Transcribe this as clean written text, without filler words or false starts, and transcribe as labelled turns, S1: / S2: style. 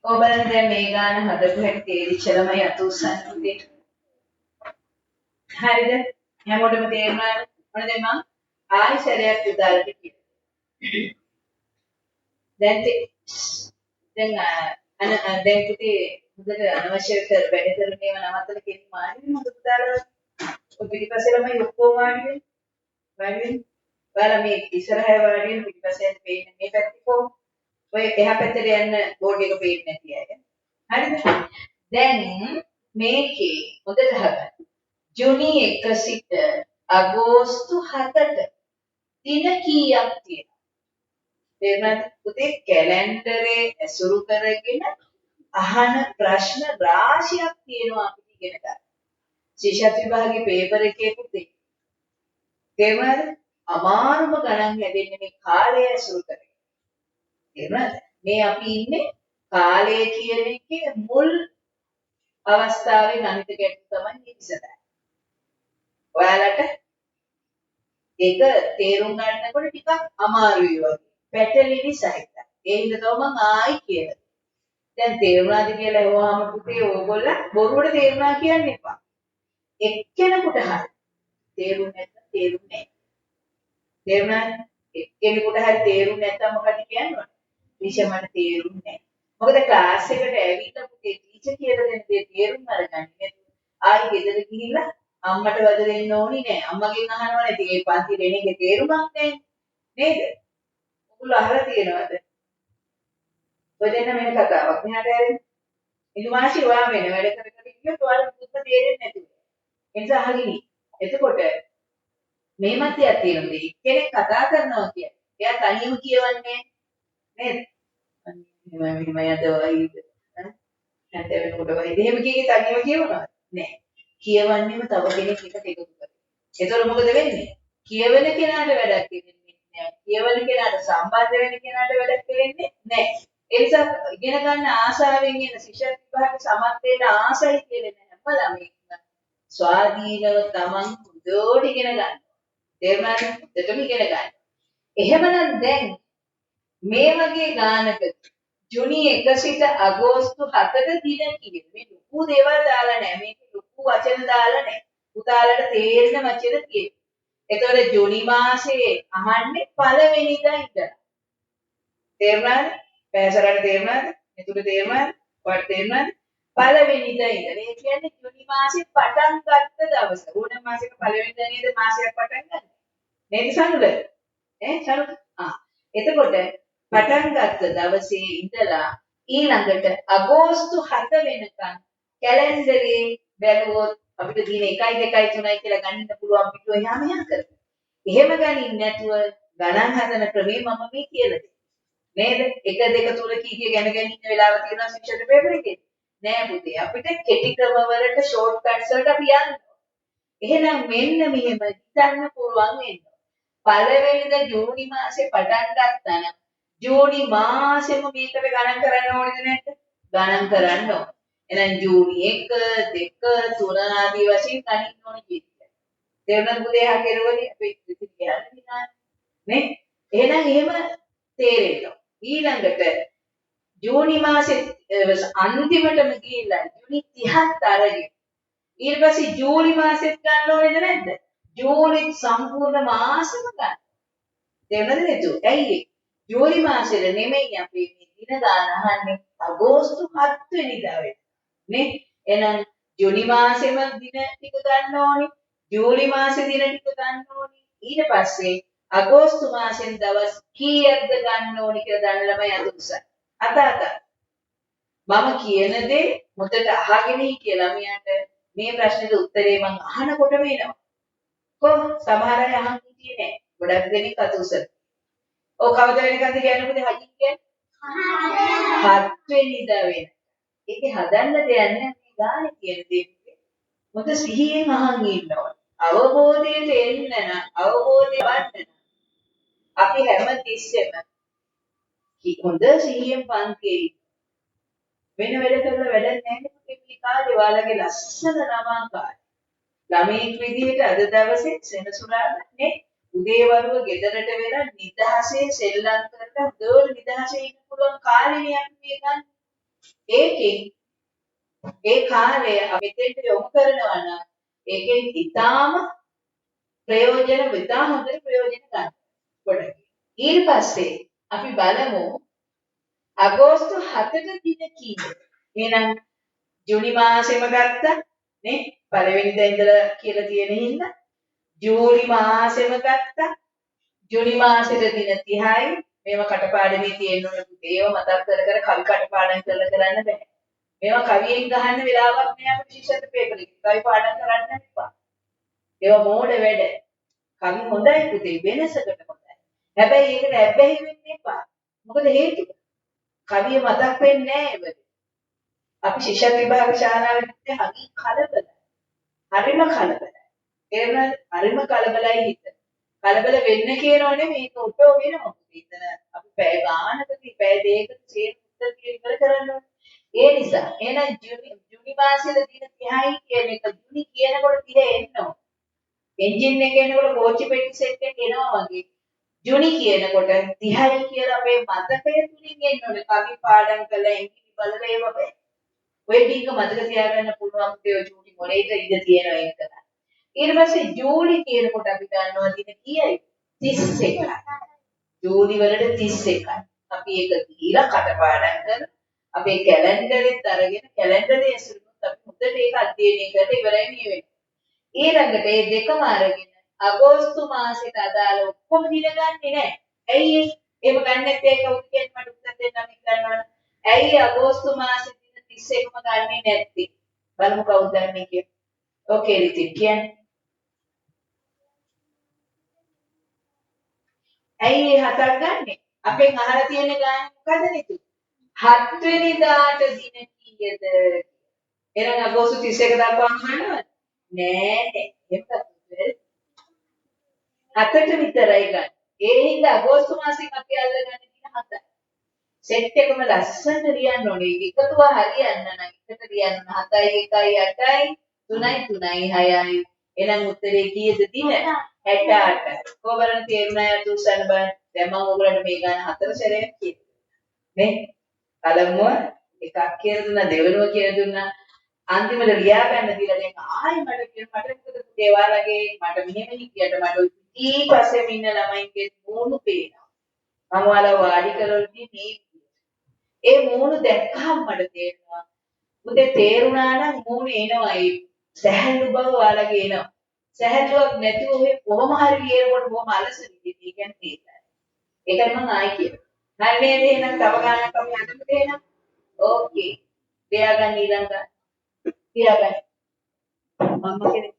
S1: ඔය බලන්න දැන් මේ ගාන හදපු හැටි තේරිච්ච ළමයි අත උස්සන්නේ උදේ. හරිද? හැමෝටම තේරුණාද? මොන දැන් මං ආයි සැරයක් උදාලට කියනවා. දැන් දැන් පුතේ හොඳට අනවශ්‍ය කර වැඩ කරන ඒවා නවත්තලා කෙනෙක් මාන්නේ හොඳ පුතාලා ඔය පිටිපස්සේ ළමයි ඔක්කොම වාඩි වෙන්නේ. බලලා මේ ඉස්සරහේ වාඩි වෙන පිටිපස්සේ පේන්නේ මේ පැත්තේ කොහොම ඔය එහා පැත්තට යන්න බෝඩ් එක පේන්නේ නැති අය. හරිද? දැන් මේකේ හොඳට අහගන්න. ජුනි 1 සිට අගෝස්තු 7ට දින කීයක් තියෙනවද? තේරුණාද? පුතේ කැලෙන්ඩරේ ඇසුරු කරගෙන අහන ප්‍රශ්න රාශියක් තියෙනවා අපිට ඉගෙන ගන්න. ශිෂ්‍යත් විභාගයේ පේපර් එකේ පුතේ. තේරුණාද? අමාරුම ගණන් හැදෙන්නේ මේ කාලය ඇසුරු කරගෙන. තේරුණාද? මේ අපි ඉන්නේ කාලය කියන එකේ මුල් අවස්ථාවේ ගණිත ගැටලු තමයි ඉස්සරහ. ඔයාලට ඒක තේරුම් ගන්නකොට ටිකක් අමාරුයි වගේ. පැටලිලි සහිතයි. ඒ හින්දා මම ආයි කියලා. දැන් තේරුණාද කියලා ඇහුවාම පුතේ ඕගොල්ලෝ බොරුවට තේරුණා කියන්න එපා. එක්කෙනෙකුට හරි තේරුන්නේ නැත්නම් තේරුන්නේ නැහැ. තේරුණාද? එක්කෙනෙකුට හරි තේරුන්නේ නැත්නම් මොකද කියන්නේ? ටීචර් මට තේරුන්නේ නැහැ. මොකද ක්ලාස් එකට ඇවිල්ලා පුතේ ටීචර් කියලා දෙන දේ තේරුම් අරගන්නේ ආයි ගෙදර ගිහිල්ලා අම්මට වද දෙන්න ඕනි නෑ. අම්මගෙන් අහනවා නැති ඒ පන්ති දෙන එකේ තේරුමක් නැහැ. නේද? ඔයගොල්ලෝ අහලා තියෙනවද? ඔය දෙන්න මෙන්න කතාවක්. මෙහාට ඇරෙන්න. ඉනිමාෂි ඔයා වෙන වැඩ කර කර ඉන්නකොට ඔයාලට මුත්ත තේරෙන්නේ නැතුව. ඒ නිසා අහගෙන ඉන්න. එතකොට මේ මතයක් තියෙනවා. කෙනෙක් කතා කරනවා කියන්නේ. එයා තනියම කියවන්නේ නේද? මම යද වයිද? නැත්නම් වෙනකොට වයිද? එහෙම කීකේ තනියම කියවනවද? නෑ. කියවන්නේම තව කෙනෙක් එකට එකතු කරලා. ඒතකොට මොකද වෙන්නේ? කියවන කෙනාට වැඩක් වෙන්නේ නෑ. කියවන කෙනාට සම්බන්ධ වෙන කෙනාට වැඩක් වෙන්නේ නෑ. ඒ නිසා ඉගෙන ගන්න ආසාවෙන් ඉන්න ශිෂ්‍ය විභාග සමත්වයට ආසයි කියලා නෑ හැම ළමෙක්ම ස්වාධීනව තමන් හොඳට ඉගෙන ගන්න. තේරුණාද? දෙතම ඉගෙන ගන්න. එහෙමනම් දැන් මේ වගේ ගානක ජුනි 1 සිට අගෝස්තු 7ට දින කීයද? මේ ලොකු දේවල් දාලා නැහැ. මේක ලොකු වචන දාලා නැහැ. පුතාලට තේරෙන වචන තියෙනවා. එතකොට ජුනි මාසයේ අහන්නේ පළවෙනිදා ඉඳලා. තේරුණාද? පැසරට තේරුණාද? එතුට තේරුණාද? වට තේරුණාද? පළවෙනිදා ඉඳලා. ඒ කියන්නේ ජුනි මාසේ පටන් ගත්ත දවස. ඕන මාසයක පළවෙනිදා නේද මාසයක් පටන් ගන්න. නේද සනුද? සනුද? එතකොට පටන් ගත්ත දවසේ ඉඳලා ඊළඟට අගෝස්තු 7 වෙනකන් කැලෙන්ඩරේ බැලුවොත් අපිට දින 1 2 3 කියලා ගණන් පුළුවන් පිටුව එහා මෙහා කරලා. එහෙම ගණන් නැතුව ගණන් හදන ක්‍රමේ මම මේ කියලා දෙන්නේ. නේද? 1 2 3 කීකිය ගැන ඉන්න වෙලාව තියෙනවා ශික්ෂක පේපර් එකේ. නෑ පුතේ අපිට කෙටි ක්‍රම වලට ෂෝට් කට්ස් වලට අපි යන්න. එහෙනම් මෙන්න මෙහෙම හිතන්න පුළුවන් වෙනවා. පළවෙනිදා ජූනි මාසේ පටන් ගත්තා නම් ජූනි මාසෙම මේකට ගණන් කරන්න ඕනේද නැද්ද? ගණන් කරන්න ඕන. එහෙනම් ජූනි 1 2 3 ආදී වශයෙන් ගණන් ඕනේ කියන්නේ. තේරුණාද පුතේ හකේරවලි අපි ඉතින් කියන්නේ නේ? එහෙනම් එහෙම තේරෙනවා. ඊළඟට ජූනි මාසේ අන්තිමටම ගිහිල්ලා ජූනි 30ත් අරගෙන ඊට පස්සේ ජූලි මාසෙත් ගන්න ඕනේද නැද්ද? ජූලි සම්පූර්ණ මාසෙම ගන්න. තේරුණාද නේද? ඇයි ජූලි මාසෙද නෙමෙයි අපි මේ දින ගාන අහන්නේ අගෝස්තු 7 වෙනිදා වෙන. නේ? එහෙනම් ජූලි මාසෙම දින ටික ගන්න ඕනේ. ජූලි මාසේ දින ටික ගන්න ඕනේ. ඊට පස්සේ අගෝස්තු මාසෙන් දවස් කීයක්ද ගන්න ඕනේ කියලා දන්න ළමයි අද උසයි. අත මම කියන දේ මුදට අහගෙන හිටිය ළමයාට මේ ප්‍රශ්නෙට උත්තරේ මම අහනකොටම එනවා. කොහොම සමහර අය අහන් හිටියේ නෑ. ගොඩක් දෙනෙක් අත උසන. ඔව් කවද වෙනකන්ද කියන්නේ මොකද හයින් කියන්නේ? 7 වෙනිදා වෙන. ඒකේ හදන්න දෙයක් නෑ මේ ගානේ කියන දේ. මොකද සිහියෙන් අහන් ඉන්න ඕන. අවබෝධයට එන්න නම් අවබෝධය වන්න. අපි හැම තිස්සෙම හොඳ සිහියෙන් පන්තියේ වෙන වැඩ කරලා වැඩක් නැහැ නේ මේ කාලේ ඔයාලගේ ලස්සන ළමා කාලේ. ළමෙක් විදිහට අද දවසේ සෙනසුරාදා නේ උදේවරුව ගෙදරට වෙලා නිදහසේ සෙල්ලම් කරලා හොඳට නිදහසේ ඉන්න පුළුවන් කාලේනේ අපි මේ ගන්න. ඒකෙන් ඒ කාලය මෙතෙන්ට යොමු කරනවා නම් ඒකෙන් ඉතාම ප්‍රයෝජන විතා හොඳට ප්‍රයෝජන ගන්න. කොට ඊට පස්සේ අපි බලමු අගෝස්තු 7 දින කීයද? එහෙනම් ජූනි මාසෙම ගත්තා නේ පළවෙනිදා ඉඳලා කියලා තියෙන හින්දා ජූලි මාසෙම ගත්තා. ජූනි මාසෙට දින 30යි. මේව කටපාඩමේ තියෙන්න ඕන පුතේ. ඒව මතක් කර කර කවි කටපාඩම් කරලා කරන්න බෑ. මේවා කවියෙන් ගහන්න වෙලාවක් නෑ අපේ ශිෂ්‍යත්ව පේපර් එකේ. කවි පාඩම් කරන්න එපා. ඒවා මෝඩ වැඩ. කවි හොඳයි පුතේ වෙනසකට හොඳයි. හැබැයි ඒකට ඇබ්බැහි වෙන්න එපා. මොකද හේතුව? කවිය මතක් වෙන්නේ නෑ ඒවල. අපි ශිෂ්‍යත්ව විභාග ශාලාවේ හරි කලබලයි. හරිම කලබලයි. තේරුණාද? හරිම කලබලයි හිත. කලබල වෙන්න කියනෝ නෙමෙයි ඒක ඔටෝ වෙනවා. ඉතන අපි පැය ගානකදී පැය දෙකකට සේන උත්තර ඉවර කරන්න ඕනේ. ඒ නිසා එහෙනම් ජූනි මාසෙද දින 30යි කියන එක ජූනි කියනකොට 30 එන්න ඕනේ. එන්ජින් එක එනකොට කෝච්චි පෙට්ටි සෙට් එක එනවා වගේ. ජූනි කියනකොට 30යි කියලා අපේ මතකය තුලින් එන්න ඕනේ. කවි පාඩම් කළා එන්ජින් බලලා ඒව බෑ. ඔය ටික මතක තියාගන්න පුළුවන් තේ ඔය ජූලි මොලේට ඉඳ තියෙනවා ඒක තමයි. ඊට පස්සේ ජූලි කියනකොට අපි දන්නවා දින කීයයි? 31යි. ජූලි වලට 31යි. අපි ඒක දීලා කටපාඩම් කරලා අපේ කැලෙන්ඩරෙත් අරගෙන කැලෙන්ඩරේ ඇසුරුත් අපි හොඳට ඒක අධ්‍යයනය කරලා ඉවරයි මේ වෙන්නේ. ඊළඟට මේ දෙකම අරගෙන අගෝස්තු මාසෙට අදාළ ඔක්කොම දින ගන්නෙ නැහැ. ඇයි ඒ? එහෙම ගන්න නැත්නම් ඒක උත් කියන මට උත්තර දෙන්න මම හිතනවා. ඇයි අගෝස්තු මාසෙ දින 31ම ගන්නෙ නැත්තේ? බලමු කවුද දන්නේ කියලා. ඕකේ රිතින් කියන්නේ. ඇයි මේ හතක් ගන්නෙ? අපෙන් අහලා තියෙන ගාන මොකද නේද? 7 වෙනිදාට දින කීයද? එහෙනම් අගෝස්තු 31 දක්වාම ගන්නවද? නෑ. එහෙම තමයි. 7ට විතරයි ගන්න. ඒ හින්දා අගෝස්තු මාසෙන් අපි අල්ලගන්න දින 7යි. සෙට් එකම ලස්සනට ලියන්න ඕනේ. එකතුව හරියන්න නම් එකට ලියන්න 7යි 1යි 8යි 3යි 3යි 6යි. එහෙනම් උත්තරේ කීයද දින? 68යි. කොහොමද තේරුණා යතුසන්න බලන්න. දැන් මම ඔයගලන්ට මේ ගාන 4 සැරයක් කියනවා. නේ? පළමුව එකක් කියලා දුන්නා දෙවෙනුව කියලා දුන්නා. අන්තිමට ලියා ගන්න දීලා දැන් ආයෙ මට කියන මට මොකද පුතේ ඔයාලගේ මට මෙහෙම හිටියට මට ඊපස්සේ ඉන්න ළමයින්ගේ මූණු පේනවා. මම ඔයාලා වාඩි කරවලදී මේ ඒ මූණු දැක්කහම මට තේරෙනවා. පුතේ තේරුණා නම් මූණු එනවා ඒ සැහැල්ලු බව ඔයාලගේ එනවා. සැහැල්ලුවක් නැතුව ඔය කොහොම හරි ලියනකොට බොහොම අලස විදිහට ඒ කියන්නේ තේරෙනවා. ඒකයි මම ආයෙ කියනවා. හරි නේද එහෙනම් තව ගානක් අපි අදමු එහෙනම්. ඕකේ. තියාගන්න ඊළඟ තියාගන්න. මම කෙනෙක්